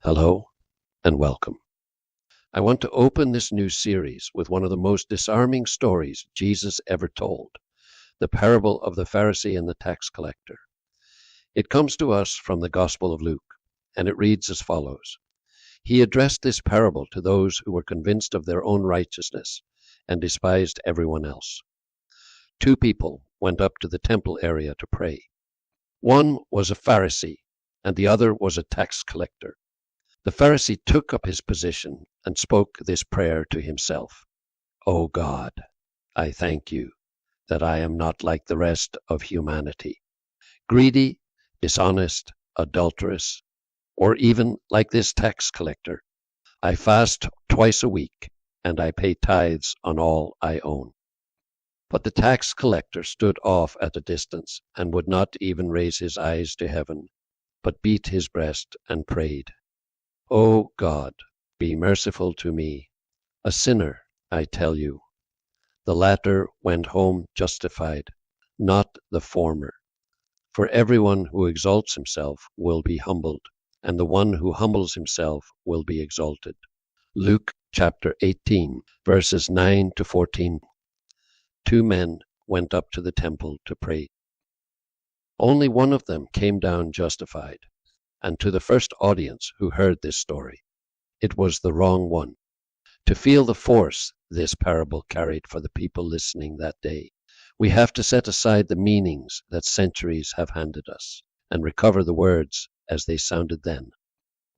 Hello and welcome. I want to open this new series with one of the most disarming stories Jesus ever told, the parable of the Pharisee and the tax collector. It comes to us from the Gospel of Luke, and it reads as follows. He addressed this parable to those who were convinced of their own righteousness and despised everyone else. Two people went up to the temple area to pray. One was a Pharisee, and the other was a tax collector. The Pharisee took up his position and spoke this prayer to himself. O God, I thank you that I am not like the rest of humanity, greedy, dishonest, adulterous, or even like this tax collector. I fast twice a week, and I pay tithes on all I own. But the tax collector stood off at a distance and would not even raise his eyes to heaven, but beat his breast and prayed. O God, be merciful to me, a sinner, I tell you. The latter went home justified, not the former. For everyone who exalts himself will be humbled, and the one who humbles himself will be exalted. Luke chapter 18, verses 9 to 14. Two men went up to the temple to pray. Only one of them came down justified, and to the first audience who heard this story, it was the wrong one. To feel the force this parable carried for the people listening that day, we have to set aside the meanings that centuries have handed us and recover the words as they sounded then.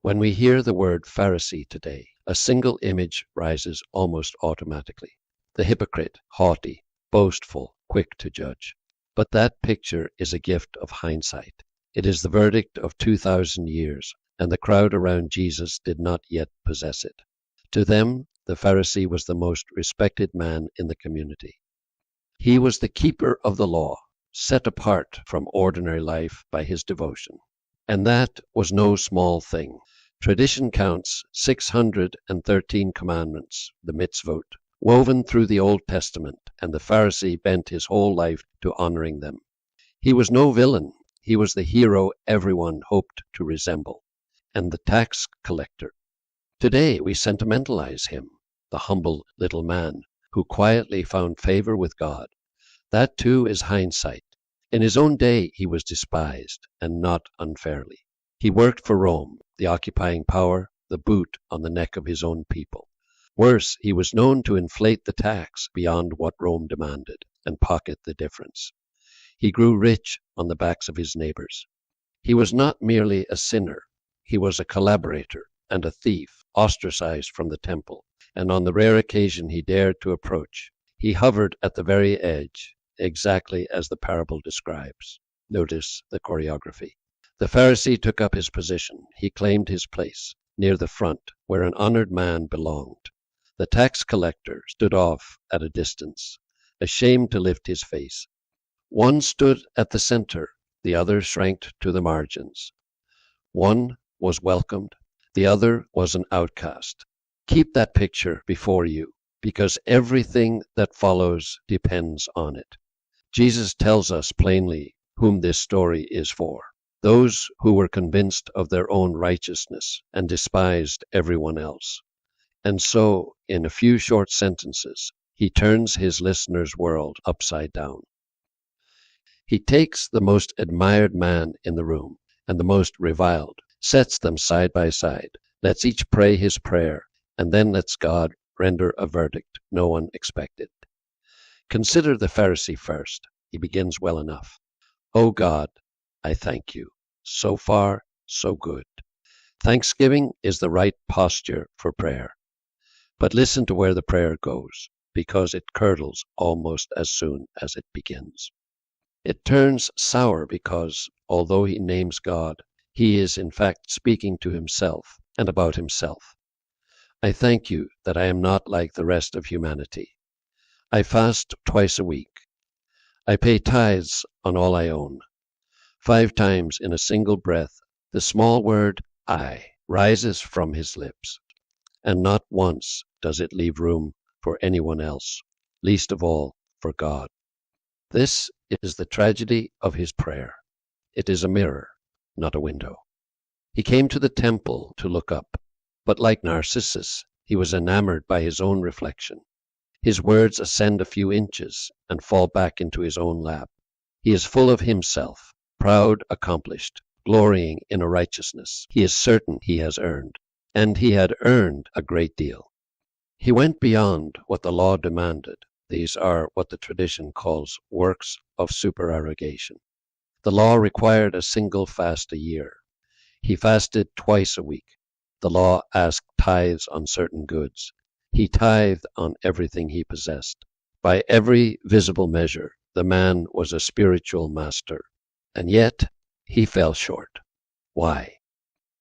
When we hear the word Pharisee today, a single image rises almost automatically. The hypocrite, haughty, boastful, quick to judge. But that picture is a gift of hindsight. It is the verdict of 2,000 years, and the crowd around Jesus did not yet possess it. To them, the Pharisee was the most respected man in the community. He was the keeper of the law, set apart from ordinary life by his devotion. And that was no small thing. Tradition counts 613 commandments, the mitzvot, woven through the Old Testament, and the Pharisee bent his whole life to honoring them. He was no villain. He was the hero everyone hoped to resemble, and the tax collector. Today we sentimentalize him, the humble little man who quietly found favor with God. That too is hindsight. In his own day he was despised, and not unfairly. He worked for Rome, the occupying power, the boot on the neck of his own people. Worse, he was known to inflate the tax beyond what Rome demanded and pocket the difference. He grew rich on the backs of his neighbors. He was not merely a sinner. He was a collaborator and a thief, ostracized from the temple, and on the rare occasion he dared to approach, he hovered at the very edge, exactly as the parable describes. Notice the choreography. The Pharisee took up his position. He claimed his place, near the front, where an honored man belonged. The tax collector stood off at a distance, ashamed to lift his face. One stood at the center, the other shrank to the margins. One was welcomed, the other was an outcast. Keep that picture before you, because everything that follows depends on it. Jesus tells us plainly whom this story is for. Those who were convinced of their own righteousness and despised everyone else. And so, in a few short sentences, he turns his listeners' world upside down. He takes the most admired man in the room and the most reviled, sets them side by side, lets each pray his prayer, and then lets God render a verdict no one expected. Consider the Pharisee first. He begins well enough. O God, I thank you. So far, so good. Thanksgiving is the right posture for prayer. But listen to where the prayer goes, because it curdles almost as soon as it begins. It turns sour because, although he names God, he is in fact speaking to himself and about himself. I thank you that I am not like the rest of humanity. I fast twice a week. I pay tithes on all I own. 5 times in a single breath, the small word I rises from his lips, and not once does it leave room for anyone else, least of all for God. This is the tragedy of his prayer. It is a mirror, not a window. He came to the temple to look up, but like Narcissus, he was enamored by his own reflection. His words ascend a few inches and fall back into his own lap. He is full of himself, proud, accomplished, glorying in a righteousness he is certain he has earned, and he had earned a great deal. He went beyond what the law demanded. These are what the tradition calls works of supererogation. The law required a single fast a year. He fasted twice a week. The law asked tithes on certain goods. He tithed on everything he possessed. By every visible measure, the man was a spiritual master, and yet he fell short. Why?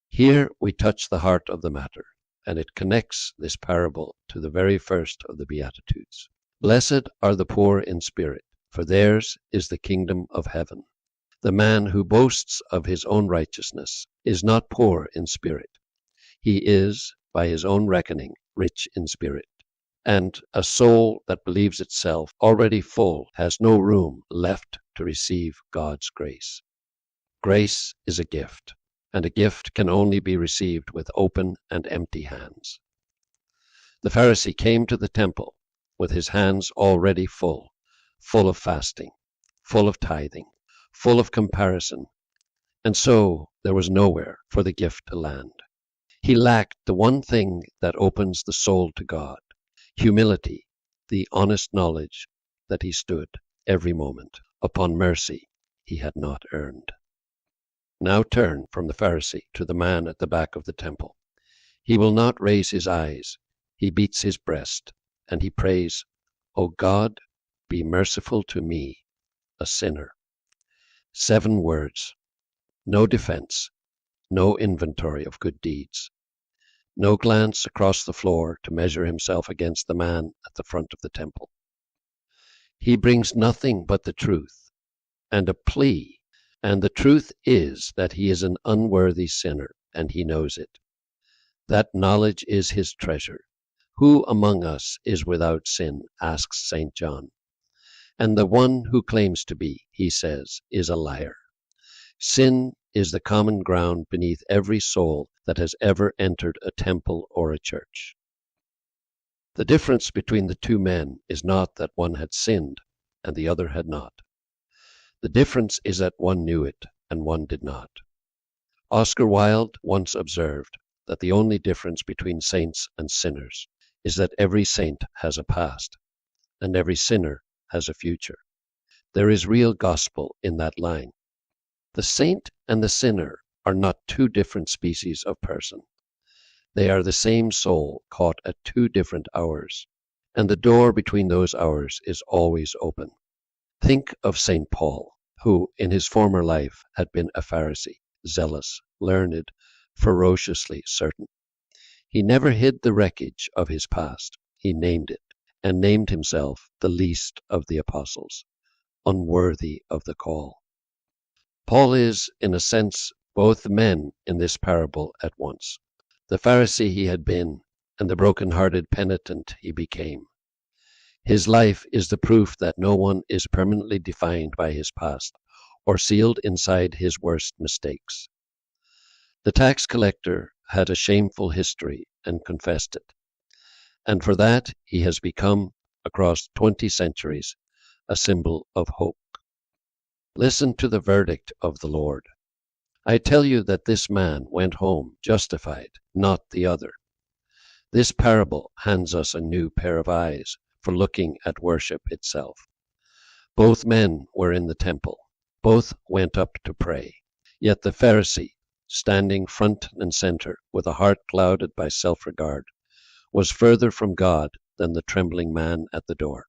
Here we touch the heart of the matter, and it connects this parable to the very first of the Beatitudes. Blessed are the poor in spirit, for theirs is the kingdom of heaven. The man who boasts of his own righteousness is not poor in spirit. He is, by his own reckoning, rich in spirit. And a soul that believes itself already full has no room left to receive God's grace. Grace is a gift, and a gift can only be received with open and empty hands. The Pharisee came to the temple with his hands already full of fasting, full of tithing, full of comparison, and so there was nowhere for the gift to land. He lacked the one thing that opens the soul to God, humility, the honest knowledge that he stood every moment upon mercy he had not earned. Now turn from the Pharisee to the man at the back of the temple. He will not raise his eyes. He beats his breast, and he prays, "O God, be merciful to me, a sinner." 7 words, no defense, no inventory of good deeds, no glance across the floor to measure himself against the man at the front of the temple. He brings nothing but the truth and a plea, and the truth is that he is an unworthy sinner, and he knows it. That knowledge is his treasure. Who among us is without sin, asks St. John. And the one who claims to be, he says, is a liar. Sin is the common ground beneath every soul that has ever entered a temple or a church. The difference between the two men is not that one had sinned and the other had not. The difference is that one knew it and one did not. Oscar Wilde once observed that the only difference between saints and sinners is that every saint has a past and every sinner has a future. There is real gospel in that line. The saint and the sinner are not two different species of person. They are the same soul caught at 2 different hours, and the door between those hours is always open. Think of St. Paul, who in his former life had been a Pharisee, zealous, learned, ferociously certain. He never hid the wreckage of his past. He named it, and named himself the least of the apostles, unworthy of the call. Paul is, in a sense, both men in this parable at once. The Pharisee he had been, and the broken-hearted penitent he became. His life is the proof that no one is permanently defined by his past, or sealed inside his worst mistakes. The tax collector had a shameful history and confessed it, and for that he has become, across 20 centuries, a symbol of hope. Listen to the verdict of the Lord. I tell you that this man went home justified, not the other. This parable hands us a new pair of eyes for looking at worship itself. Both men were in the temple. Both went up to pray. Yet the Pharisee, standing front and center with a heart clouded by self-regard, was further from God than the trembling man at the door.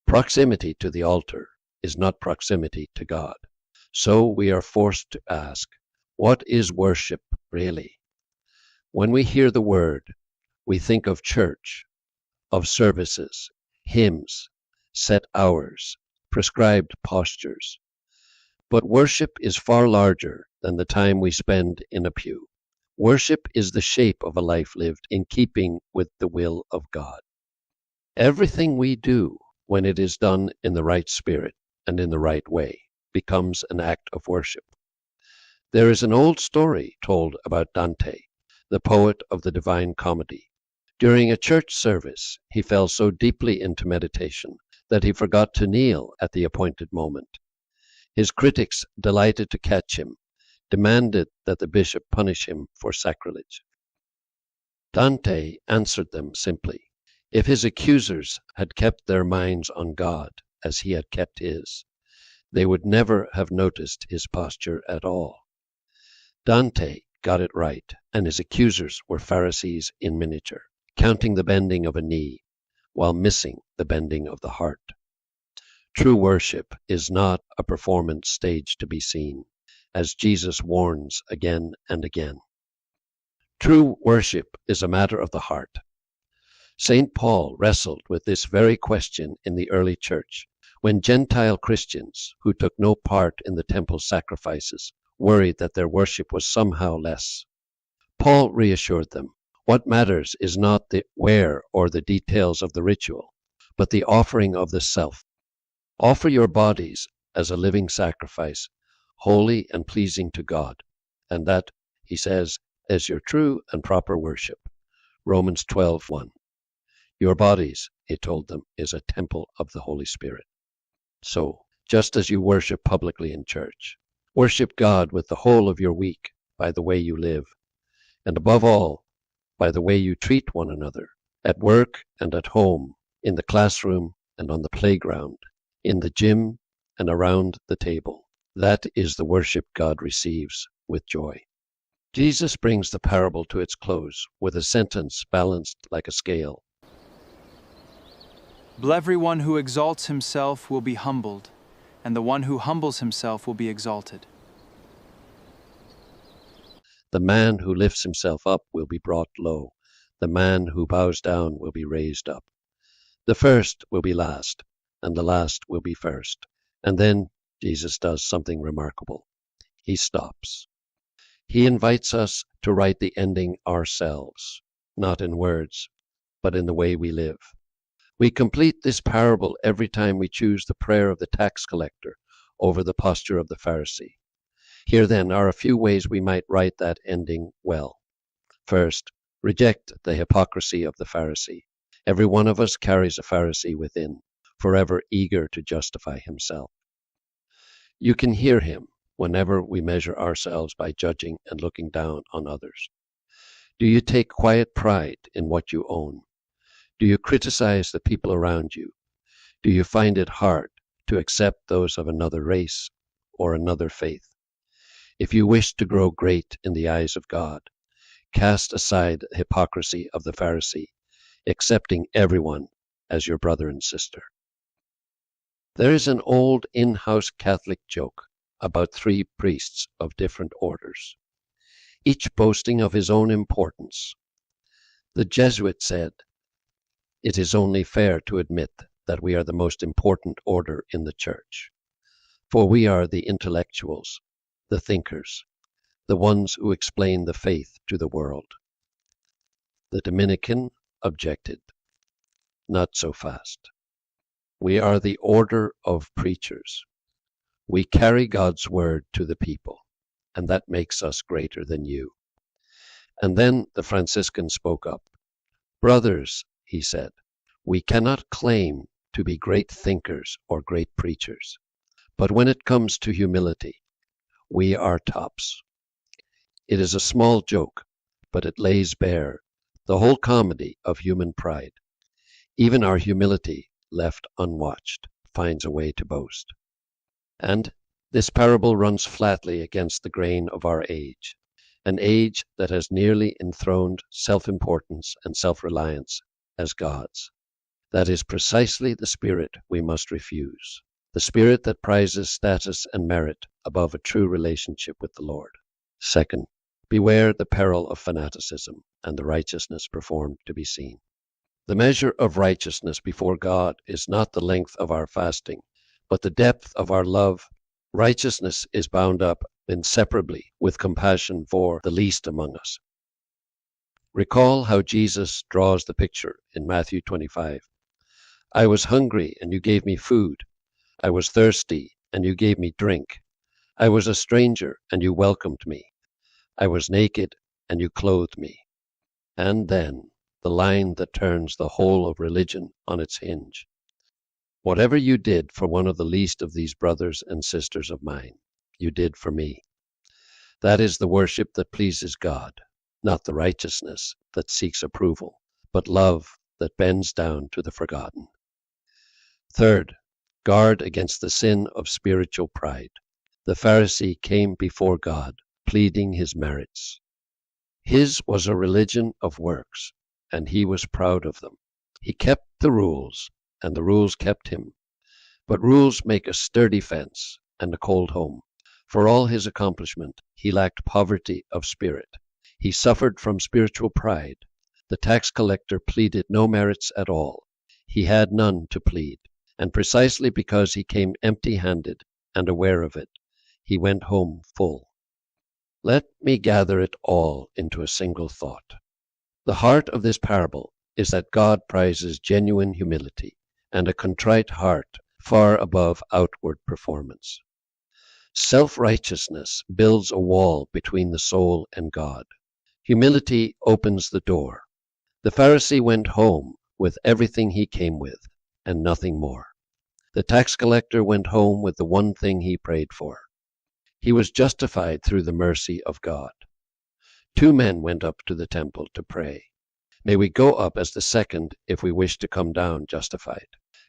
Proximity to the altar is not proximity to God. So we are forced to ask, what is worship really? When we hear the word, we think of church, of services, hymns, set hours, prescribed postures. But worship is far larger than the time we spend in a pew. Worship is the shape of a life lived in keeping with the will of God. Everything we do, when it is done in the right spirit and in the right way, becomes an act of worship. There is an old story told about Dante, the poet of the Divine Comedy. During a church service, he fell so deeply into meditation that he forgot to kneel at the appointed moment. His critics, delighted to catch him, demanded that the bishop punish him for sacrilege. Dante answered them simply. If his accusers had kept their minds on God as he had kept his, they would never have noticed his posture at all. Dante got it right, and his accusers were Pharisees in miniature, counting the bending of a knee while missing the bending of the heart. True worship is not a performance stage to be seen, as Jesus warns again and again. True worship is a matter of the heart. St. Paul wrestled with this very question in the early church, when Gentile Christians, who took no part in the temple sacrifices, worried that their worship was somehow less. Paul reassured them, what matters is not the where or the details of the ritual, but the offering of the self. Offer your bodies as a living sacrifice, holy and pleasing to God, and that, he says, is your true and proper worship. Romans 12:1. Your bodies, he told them, is a temple of the Holy Spirit. So, just as you worship publicly in church, worship God with the whole of your week by the way you live, and above all, by the way you treat one another, at work and at home, in the classroom and on the playground, in the gym and around the table. That is the worship God receives with joy. Jesus brings the parable to its close with a sentence balanced like a scale. Everyone who exalts himself will be humbled, and the one who humbles himself will be exalted. The man who lifts himself up will be brought low. The man who bows down will be raised up. The first will be last, and the last will be first. And then Jesus does something remarkable. He stops. He invites us to write the ending ourselves, not in words, but in the way we live. We complete this parable every time we choose the prayer of the tax collector over the posture of the Pharisee. Here then are a few ways we might write that ending well. First, reject the hypocrisy of the Pharisee. Every one of us carries a Pharisee within, forever eager to justify himself. You can hear him whenever we measure ourselves by judging and looking down on others. Do you take quiet pride in what you own? Do you criticize the people around you? Do you find it hard to accept those of another race or another faith? If you wish to grow great in the eyes of God, cast aside the hypocrisy of the Pharisee, accepting everyone as your brother and sister. There is an old in-house Catholic joke about three priests of different orders, each boasting of his own importance. The Jesuit said, "It is only fair to admit that we are the most important order in the Church, for we are the intellectuals, the thinkers, the ones who explain the faith to the world." The Dominican objected, "Not so fast. We are the order of preachers. We carry God's word to the people, and that makes us greater than you." And then the Franciscan spoke up. "Brothers," he said, "we cannot claim to be great thinkers or great preachers, but when it comes to humility, we are tops." It is a small joke, but it lays bare the whole comedy of human pride. Even our humility, left unwatched, finds a way to boast. And this parable runs flatly against the grain of our age, an age that has nearly enthroned self-importance and self-reliance as gods. That is precisely the spirit we must refuse, the spirit that prizes status and merit above a true relationship with the Lord. Second, beware the peril of fanaticism and the righteousness performed to be seen. The measure of righteousness before God is not the length of our fasting, but the depth of our love. Righteousness is bound up inseparably with compassion for the least among us. Recall how Jesus draws the picture in Matthew 25. "I was hungry, and you gave me food. I was thirsty, and you gave me drink. I was a stranger, and you welcomed me. I was naked, and you clothed me. And then, the line that turns the whole of religion on its hinge. Whatever you did for one of the least of these brothers and sisters of mine, you did for me. That is the worship that pleases God, not the righteousness that seeks approval, but love that bends down to the forgotten. Third, guard against the sin of spiritual pride. The Pharisee came before God, pleading his merits. His was a religion of works, and he was proud of them. He kept the rules, and the rules kept him. But rules make a sturdy fence and a cold home. For all his accomplishment, he lacked poverty of spirit. He suffered from spiritual pride. The tax collector pleaded no merits at all. He had none to plead, and precisely because he came empty-handed and aware of it, he went home full. Let me gather it all into a single thought. The heart of this parable is that God prizes genuine humility and a contrite heart far above outward performance. Self-righteousness builds a wall between the soul and God. Humility opens the door. The Pharisee went home with everything he came with, and nothing more. The tax collector went home with the one thing he prayed for. He was justified through the mercy of God. Two men went up to the temple to pray. May we go up as the second if we wish to come down justified.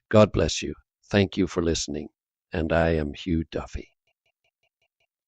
God bless you. Thank you for listening. And I am Hugh Duffy.